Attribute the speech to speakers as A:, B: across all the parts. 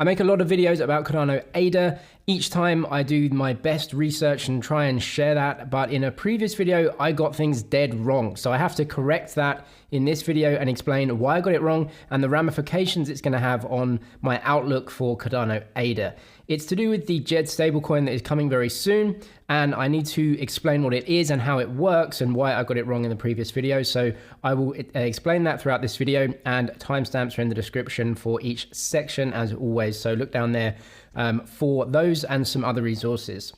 A: I make a lot of videos about Cardano ADA. Each time I do my best research and try and share that, but in a previous video, I got things dead wrong. So I have to correct that in this video and explain why I got it wrong and the ramifications it's going to have on my outlook for Cardano ADA. It's to do with the DJED stablecoin that is coming very soon, and I need to explain what it is and how it works and why I got it wrong in the previous video. So I will explain that throughout this video, and timestamps are in the description for each section as always. So look down there for those and some other resources.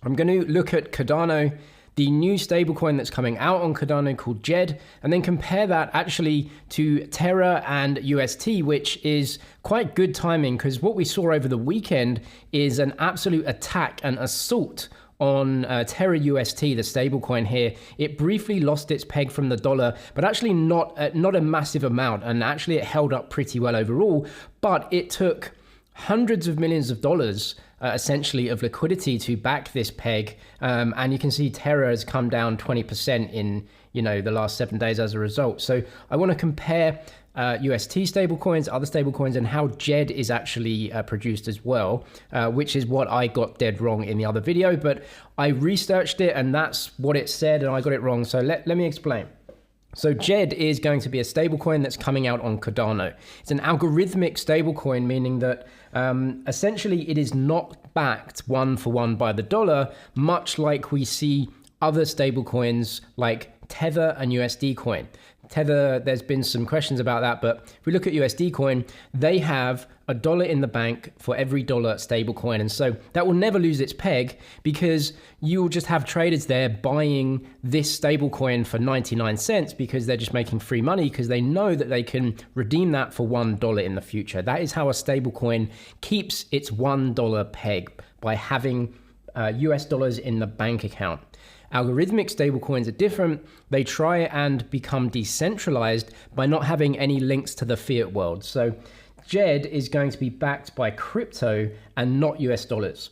A: I'm going to look at Cardano, the new stablecoin that's coming out on Cardano called DJED, and then compare that actually to Terra and UST, which is quite good timing because what we saw over the weekend is an absolute attack and assault on Terra UST, the stablecoin here. It briefly lost its peg from the dollar, but actually not a massive amount, and actually it held up pretty well overall, but it took hundreds of millions of dollars essentially of liquidity to back this peg, and you can see Terra has come down 20% in the last 7 days as a result. So I want to compare UST stablecoins, other stablecoins, and how DJED is actually produced as well, which is what I got dead wrong in the other video, but I researched it and that's what it said and I got it wrong. So let me explain. So DJED is going to be a stablecoin that's coming out on Cardano. It's an algorithmic stablecoin, meaning that essentially it is not backed one for one by the dollar, much like we see other stablecoins like Tether and USD coin. Tether, there's been some questions about that, but if we look at USD coin, they have $1 in the bank for every dollar stablecoin. And so that will never lose its peg because you'll just have traders there buying this stablecoin for 99 cents because they're just making free money because they know that they can redeem that for $1 in the future. That is how a stablecoin keeps its $1 peg, by having US dollars in the bank account. Algorithmic stablecoins are different. They try and become decentralized by not having any links to the fiat world. So DJED is going to be backed by crypto and not US dollars.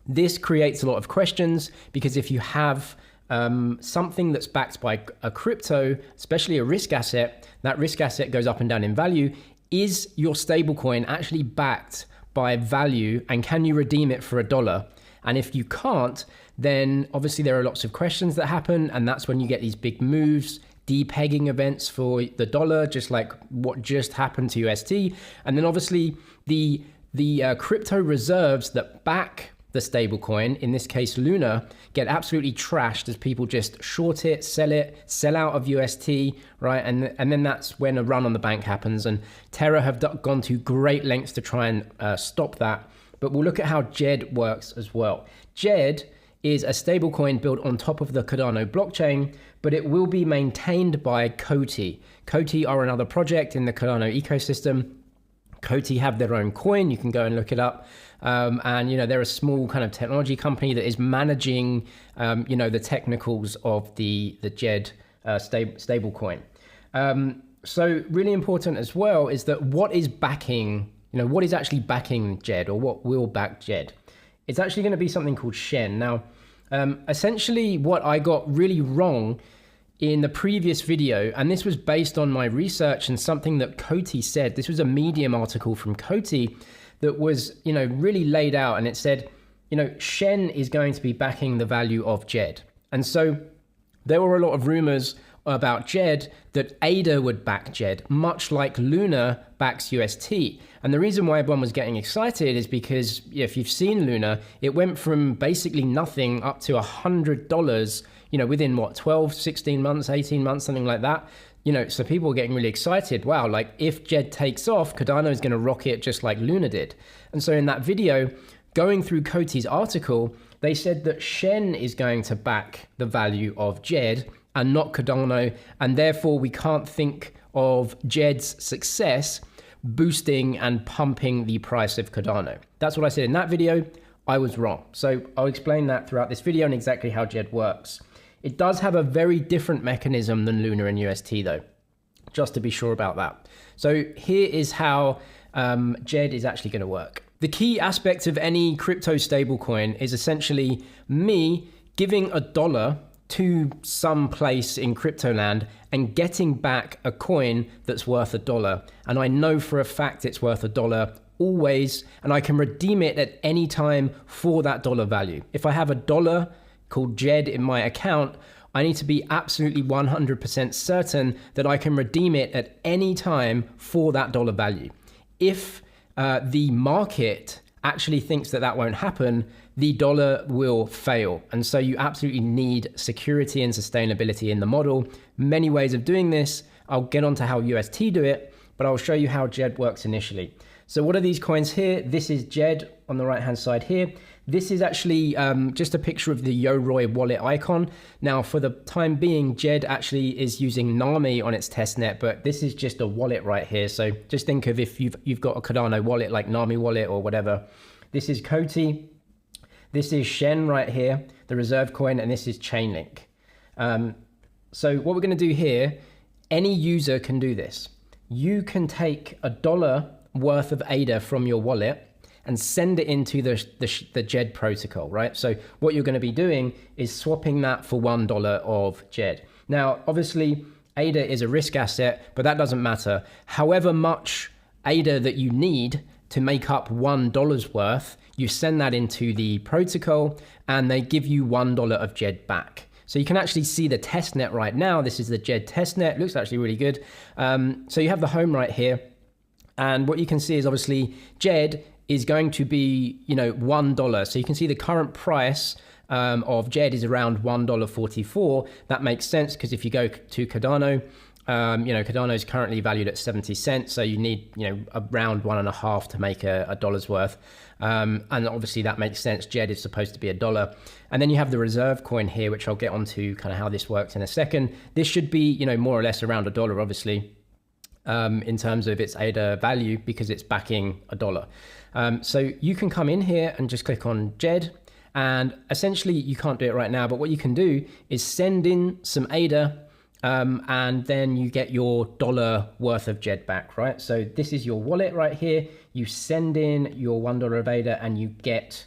A: This creates a lot of questions because if you have something that's backed by a crypto, especially a risk asset, that risk asset goes up and down in value. Is your stablecoin actually backed by value, and can you redeem it for $1? And if you can't, then obviously there are lots of questions that happen, and that's when you get these big moves, depegging events for the dollar, just like what just happened to UST. And then obviously the crypto reserves that back the stablecoin, in this case Luna, get absolutely trashed as people just short it, sell out of UST, right? And then that's when a run on the bank happens. And Terra have gone to great lengths to try and stop that. But we'll look at how DJED works as well. DJED is a stablecoin built on top of the Cardano blockchain, but it will be maintained by Coty. Coty are another project in the Cardano ecosystem. Coty have their own coin. You can go and look it up. And they're a small kind of technology company that is managing the technicals of the DJED stablecoin. So really important as well is that what is backing, what is actually backing DJED, or what will back DJED? It's actually going to be something called Shen. Now, essentially what I got really wrong in the previous video, and this was based on my research and something that Coty said. This was a Medium article from Coty that was, really laid out, and it said, Shen is going to be backing the value of DJED. And so there were a lot of rumors about DJED that ADA would back DJED, much like Luna backs UST. And the reason why everyone was getting excited is because if you've seen Luna, it went from basically nothing up to $100, within what, 12, 16 months, 18 months, something like that. So people were getting really excited. Wow, like if DJED takes off, Cardano is going to rock it just like Luna did. And so in that video, going through Coty's article, they said that Shen is going to back the value of DJED and not Cardano, and therefore we can't think of DJED's success boosting and pumping the price of Cardano. That's what I said in that video. I was wrong. So I'll explain that throughout this video and exactly how DJED works. It does have a very different mechanism than Luna and UST though, just to be sure about that. So here is how DJED is actually going to work. The key aspect of any crypto stablecoin is essentially me giving $1 to some place in crypto land and getting back a coin that's worth $1. And I know for a fact it's worth $1 always, and I can redeem it at any time for that dollar value. If I have a dollar called DJED in my account, I need to be absolutely 100% certain that I can redeem it at any time for that dollar value. If the market actually thinks that that won't happen, the dollar will fail. And so you absolutely need security and sustainability in the model. Many ways of doing this. I'll get onto how UST do it, but I'll show you how DJED works initially. So what are these coins here? This is DJED on the right-hand side here. This is actually just a picture of the Yoroi wallet icon. Now, for the time being, DJED actually is using NAMI on its testnet, but this is just a wallet right here. So just think of if you've got a Cardano wallet like NAMI wallet or whatever. This is Koti. This is Shen right here, the reserve coin, and this is Chainlink. So what we're going to do here, any user can do this. You can take $1 worth of ADA from your wallet and send it into the DJED protocol, right? So what you're going to be doing is swapping that for $1 of DJED. Now, obviously, ADA is a risk asset, but that doesn't matter. However much ADA that you need to make up $1 worth, you send that into the protocol and they give you $1 of DJED back. So you can actually see the testnet right now. This is the DJED testnet. It looks actually really good. So you have the home right here. And what you can see is obviously DJED is going to be, $1. So you can see the current price of DJED is around $1.44. That makes sense because if you go to Cardano, Cardano is currently valued at 70 cents. So you need, around 1.5 to make a dollar's worth. And obviously that makes sense. DJED is supposed to be $1. And then you have the reserve coin here, which I'll get onto kind of how this works in a second. This should be, more or less around $1, obviously. In terms of its ADA value because it's backing $1. So you can come in here and just click on DJED, and essentially you can't do it right now, but what you can do is send in some ADA and then you get your $1 worth of DJED back, right? So this is your wallet right here. You send in your $1 of ADA and you get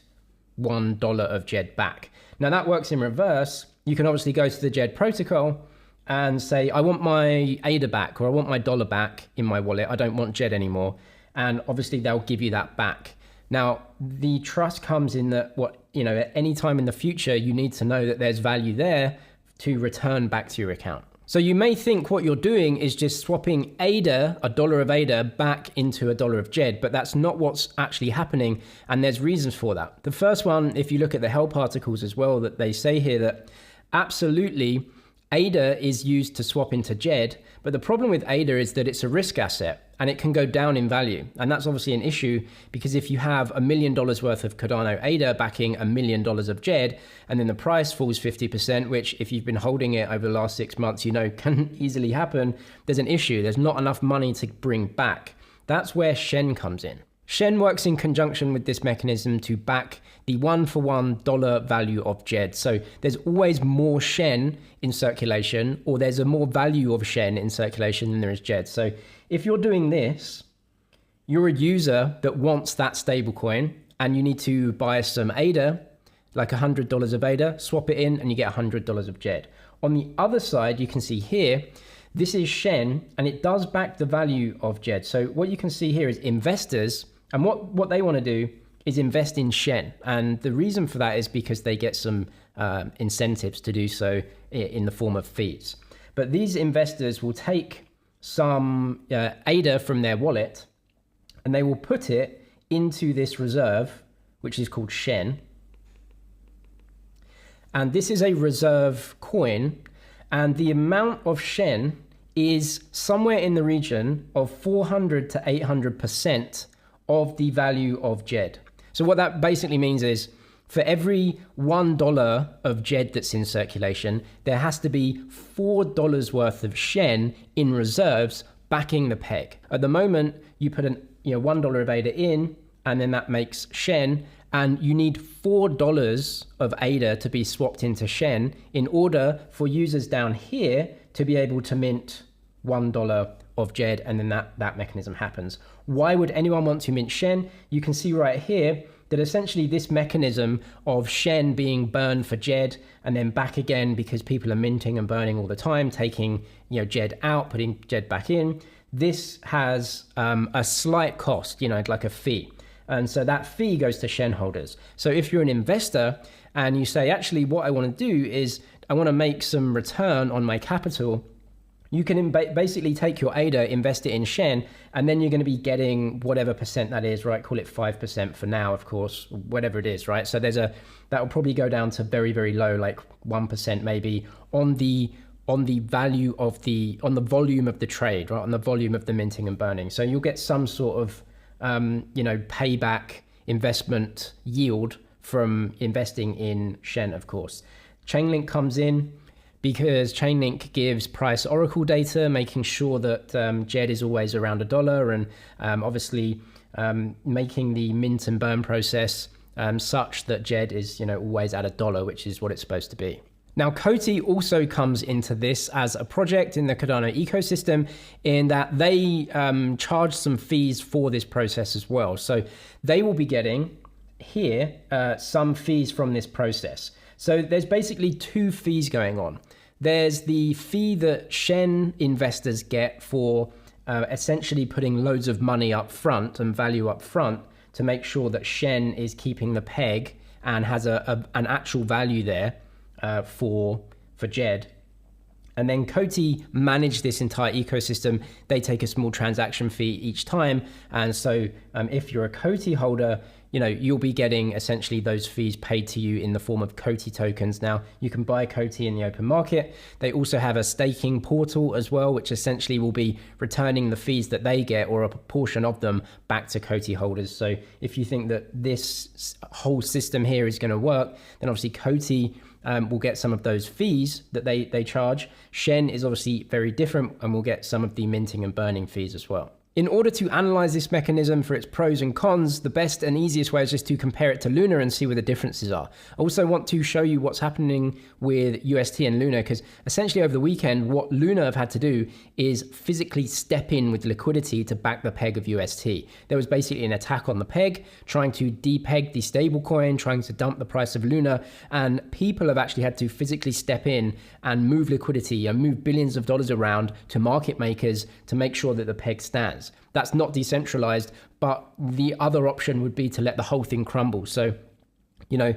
A: $1 of DJED back. Now that works in reverse. You can obviously go to the DJED protocol and say, I want my ADA back, or I want my dollar back in my wallet. I don't want DJED anymore. And obviously they'll give you that back. Now, the trust comes in that at any time in the future, you need to know that there's value there to return back to your account. So you may think what you're doing is just swapping ADA, $1 of ADA, back into $1 of DJED, but that's not what's actually happening. And there's reasons for that. The first one, if you look at the help articles as well, that they say here that absolutely, ADA is used to swap into DJED, but the problem with ADA is that it's a risk asset and it can go down in value. And that's obviously an issue because if you have $1 million worth of Cardano ADA backing $1 million of DJED, and then the price falls 50%, which if you've been holding it over the last 6 months, can easily happen, there's an issue. There's not enough money to bring back. That's where Shen comes in. Shen works in conjunction with this mechanism to back the $1-for-$1 value of DJED. So there's always more Shen in circulation, or there's a more value of Shen in circulation than there is DJED. So if you're doing this, you're a user that wants that stablecoin and you need to buy some ADA, like $100 of ADA, swap it in and you get $100 of DJED. On the other side, you can see here, this is Shen and it does back the value of DJED. So what you can see here is investors, and what they want to do is invest in Shen. And the reason for that is because they get some incentives to do so in the form of fees. But these investors will take some ADA from their wallet and they will put it into this reserve, which is called Shen. And this is a reserve coin. And the amount of Shen is somewhere in the region of 400 to 800% of the value of DJED. So what that basically means is for every $1 of DJED that's in circulation, there has to be $4 worth of Shen in reserves backing the peg. At the moment, you put $1 of ADA in, and then that makes Shen, and you need $4 of ADA to be swapped into Shen in order for users down here to be able to mint $1 of DJED, and then that mechanism happens. Why would anyone want to mint Shen? You can see right here that essentially this mechanism of Shen being burned for DJED and then back again because people are minting and burning all the time, taking DJED out, putting DJED back in. this has a slight cost, you know, like a fee. And so that fee goes to Shen holders. So if you're an investor and you say, actually, what I want to do is I want to make some return on my capital, you can basically take your ADA, invest it in Shen, and then you're going to be getting whatever percent that is, right? Call it 5% for now, of course, whatever it is, right? So that will probably go down to very, very low, like 1% maybe on the value of on the volume of the trade, right? On the volume of the minting and burning. So you'll get some sort of, you know, payback investment yield from investing in Shen, of course. Chainlink comes in because Chainlink gives price oracle data, making sure that DJED is always around $1, and obviously making the mint and burn process such that DJED is, you know, always at $1, which is what it's supposed to be. Now, Coty also comes into this as a project in the Cardano ecosystem, in that they charge some fees for this process as well. So they will be getting here some fees from this process. So there's basically two fees going on. There's the fee that Shen investors get for essentially putting loads of money up front and value up front to make sure that Shen is keeping the peg and has an actual value there for DJED. And then Coty manage this entire ecosystem. They take a small transaction fee each time. And so if you're a Coty holder, you know, you'll be getting essentially those fees paid to you in the form of Coty tokens. Now, you can buy Coty in the open market. They also have a staking portal as well, which essentially will be returning the fees that they get, or a proportion of them, back to Coty holders. So if you think that this whole system here is going to work, then obviously Coty will get some of those fees that they charge. Shen is obviously very different and will get some of the minting and burning fees as well. In order to analyze this mechanism for its pros and cons, the best and easiest way is just to compare it to Luna and see where the differences are. I also want to show you what's happening with UST and Luna, because essentially over the weekend, what Luna have had to do is physically step in with liquidity to back the peg of UST. There was basically an attack on the peg, trying to depeg the stablecoin, trying to dump the price of Luna, and people have actually had to physically step in and move liquidity and move billions of dollars around to market makers to make sure that the peg stands. That's not decentralized, but the other option would be to let the whole thing crumble. So, you know,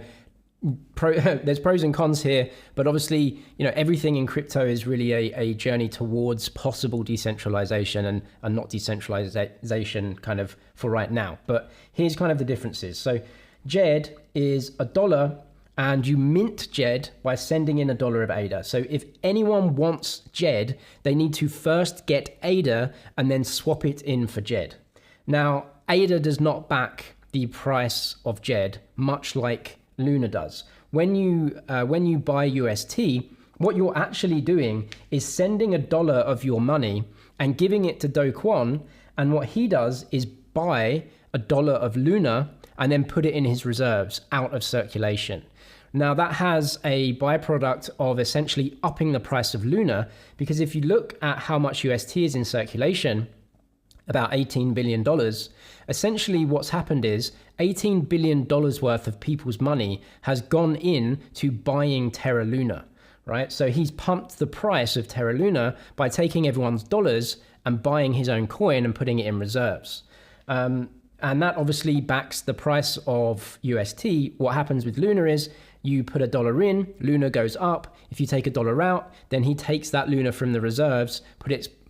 A: there's pros and cons here, but obviously, you know, everything in crypto is really a journey towards possible decentralization and not decentralization kind of for right now. But here's kind of the differences. So DJED is $1, and you mint DJED by sending in $1 of ADA. So if anyone wants DJED, they need to first get ADA and then swap it in for DJED. Now, ADA does not back the price of DJED, much like Luna does. When you buy UST, what you're actually doing is sending $1 of your money and giving it to Do Kwon, and what he does is buy $1 of Luna and then put it in his reserves out of circulation. Now that has a byproduct of essentially upping the price of Luna, because if you look at how much UST is in circulation, about $18 billion, essentially what's happened is $18 billion worth of people's money has gone in to buying Terra Luna, right? So he's pumped the price of Terra Luna by taking everyone's dollars and buying his own coin and putting it in reserves. And that obviously backs the price of UST. What happens with Luna is you put $1 in, Luna goes up. If you take $1 out, then he takes that Luna from the reserves,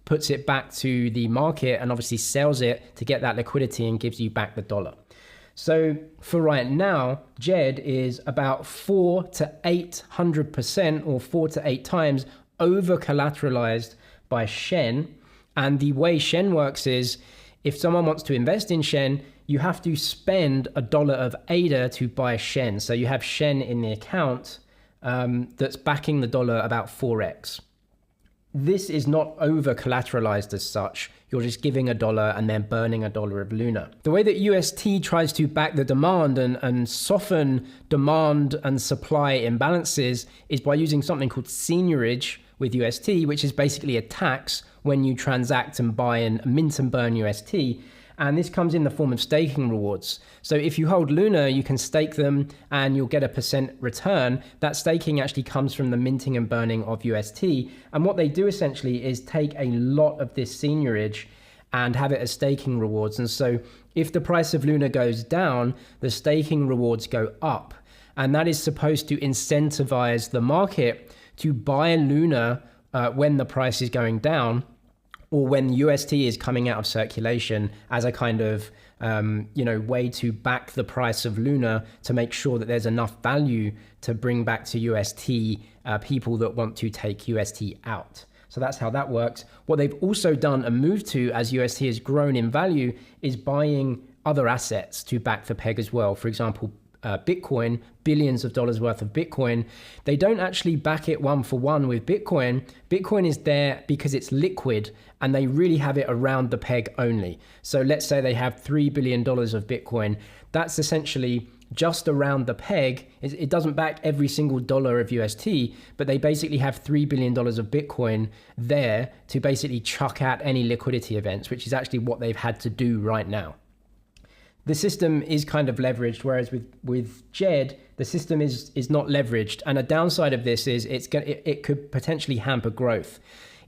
A: puts it back to the market, and obviously sells it to get that liquidity and gives you back the $1. So for right now, DJED is about 400 to 800% or 4 to 8 times over collateralized by Shen. And the way Shen works is, if someone wants to invest in Shen, you have to spend $1 of ADA to buy Shen. So you have Shen in the account that's backing the dollar about 4x. This is not over collateralized as such. You're just giving $1 and then burning $1 of Luna. The way that UST tries to back the demand and soften demand and supply imbalances is by using something called seigniorage with UST, which is basically a tax when you transact and buy and mint and burn UST. And this comes in the form of staking rewards. So if you hold Luna, you can stake them and you'll get a % return. That staking actually comes from the minting and burning of UST. And what they do essentially is take a lot of this seigniorage and have it as staking rewards. And so if the price of Luna goes down, the staking rewards go up. And that is supposed to incentivize the market to buy Luna when the price is going down, or when UST is coming out of circulation, as a kind of way to back the price of Luna to make sure that there's enough value to bring back to UST people that want to take UST out. So that's how that works. What they've also done and moved to as UST has grown in value is buying other assets to back the peg as well. For example, Bitcoin, billions of dollars worth of Bitcoin. They don't actually back it one for one with Bitcoin. Bitcoin is there because it's liquid and they really have it around the peg only. So let's say they have $3 billion of Bitcoin. That's essentially just around the peg. It doesn't back every single dollar of UST, but they basically have $3 billion of Bitcoin there to basically chuck out any liquidity events, which is actually what they've had to do right now. The system is kind of leveraged, whereas with DJED, the system is not leveraged. And a downside of this is it could potentially hamper growth.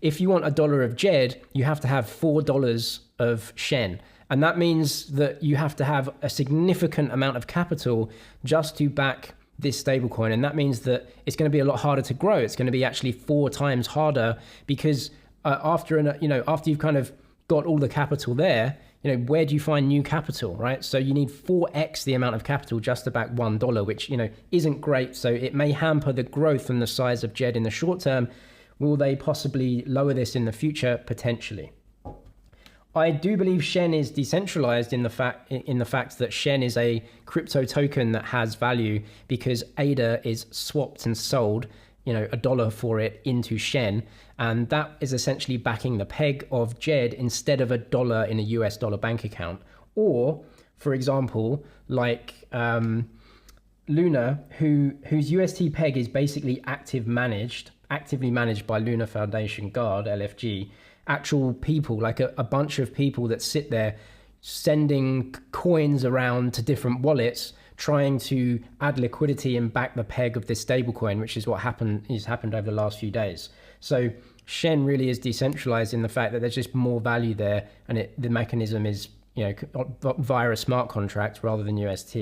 A: If you want $1 of DJED, you have to have $4 of Shen. And that means that you have to have a significant amount of capital just to back this stablecoin. And that means that it's going to be a lot harder to grow. It's going to be actually 4 times harder because after you've kind of got all the capital there, where do you find new capital, right? So you need 4x the amount of capital just to back $1, which, isn't great. So it may hamper the growth and the size of DJED in the short term. Will they possibly lower this in the future? Potentially. I do believe Shen is decentralized in the fact that Shen is a crypto token that has value because ADA is swapped and sold, $1 for it into Shen. And that is essentially backing the peg of DJED instead of $1 in a US dollar bank account. Or, for example, like Luna, whose UST peg is basically actively managed by Luna Foundation Guard, LFG, actual people, like a bunch of people that sit there sending coins around to different wallets, trying to add liquidity and back the peg of this stablecoin, which is what happened over the last few days. So Shen really is decentralized in the fact that there's just more value there, and the mechanism is via a smart contract rather than UST.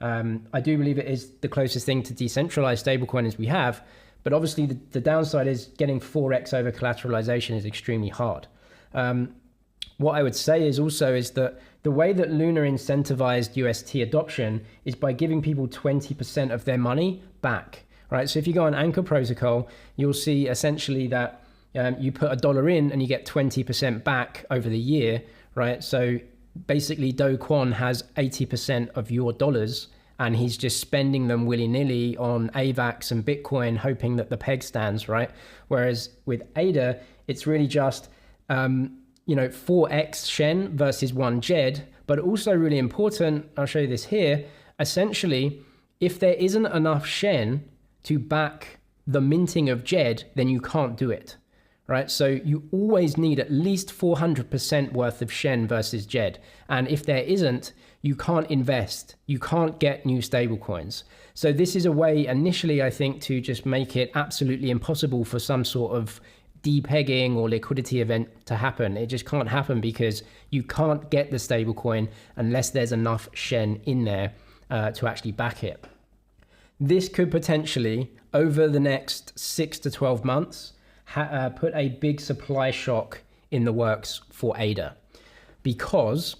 A: I do believe it is the closest thing to decentralized stablecoin as we have, but obviously the downside is getting 4x over collateralization is extremely hard. What I would say is that the way that Luna incentivized UST adoption is by giving people 20% of their money back, right? So if you go on Anchor Protocol, you'll see essentially that you put $1 in and you get 20% back over the year, right? So basically Do Kwon has 80% of your dollars and he's just spending them willy-nilly on AVAX and Bitcoin, hoping that the peg stands, right? Whereas with ADA, it's really just 4x Shen versus 1 DJED, but also really important, I'll show you this here, essentially, if there isn't enough Shen to back the minting of DJED, then you can't do it, right? So you always need at least 400% worth of Shen versus DJED. And if there isn't, you can't invest, you can't get new stablecoins. So this is a way initially, I think, to just make it absolutely impossible for some sort of depegging or liquidity event to happen. It just can't happen because you can't get the stablecoin unless there's enough Shen in there to actually back it. This could potentially, over the next 6 to 12 months, put a big supply shock in the works for ADA, because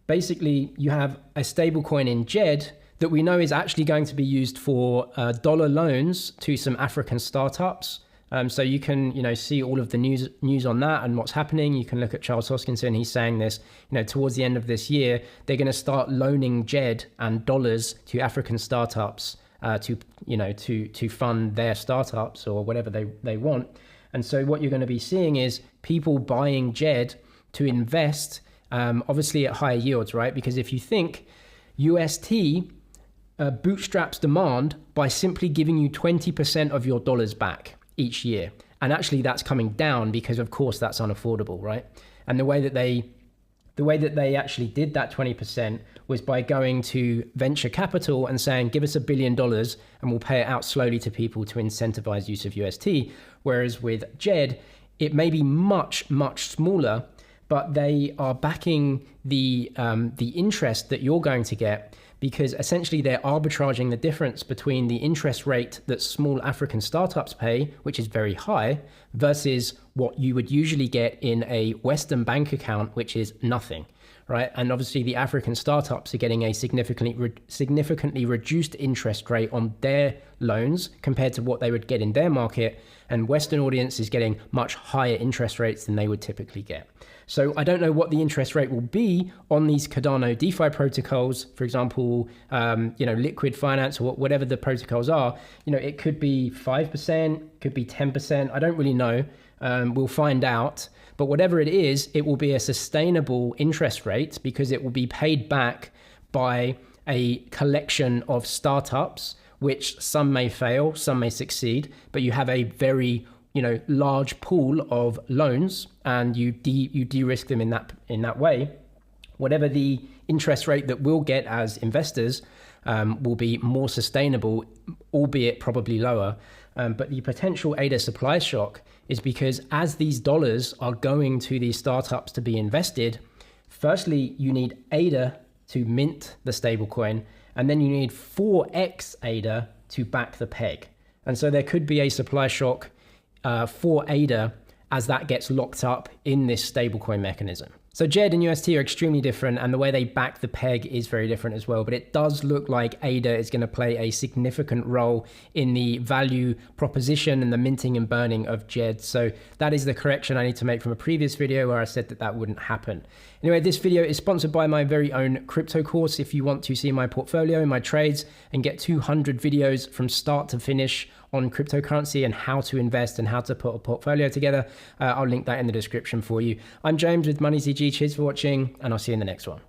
A: basically you have a stablecoin in DJED that we know is actually going to be used for dollar loans to some African startups. So you can, see all of the news on that and what's happening. You can look at Charles Hoskinson. He's saying this, towards the end of this year, they're going to start loaning DJED and dollars to African startups to fund their startups or whatever they want. And so what you're going to be seeing is people buying DJED to invest, obviously at higher yields, right? Because if you think UST bootstraps demand by simply giving you 20% of your dollars back each year. And actually that's coming down because of course that's unaffordable, right? And the way that they The way that they actually did that 20% was by going to venture capital and saying, give us $1 billion and we'll pay it out slowly to people to incentivize use of UST. Whereas with DJED, it may be much, much smaller, but they are backing the interest that you're going to get, because essentially they're arbitraging the difference between the interest rate that small African startups pay, which is very high, versus what you would usually get in a Western bank account, which is nothing, right? And obviously the African startups are getting a significantly reduced interest rate on their loans compared to what they would get in their market, and Western audience is getting much higher interest rates than they would typically get. So I don't know what the interest rate will be on these Cardano DeFi protocols, for example, liquid finance or whatever the protocols are. It could be 5%, could be 10%. I don't really know. We'll find out. But whatever it is, it will be a sustainable interest rate because it will be paid back by a collection of startups, which some may fail, some may succeed, but you have a very large pool of loans, and you de-risk them in that way. Whatever the interest rate that we'll get as investors will be more sustainable, albeit probably lower. But the potential ADA supply shock is because as these dollars are going to these startups to be invested, firstly, you need ADA to mint the stablecoin, and then you need 4x ADA to back the peg. And so there could be a supply shock for ADA as that gets locked up in this stablecoin mechanism. So DJED and UST are extremely different, and the way they back the peg is very different as well. But it does look like ADA is going to play a significant role in the value proposition and the minting and burning of DJED. So that is the correction I need to make from a previous video where I said that wouldn't happen. Anyway, this video is sponsored by my very own crypto course. If you want to see my portfolio, my trades, and get 200 videos from start to finish on cryptocurrency and how to invest and how to put a portfolio together, I'll link that in the description for you. I'm James with MoneyZG. Cheers for watching, and I'll see you in the next one.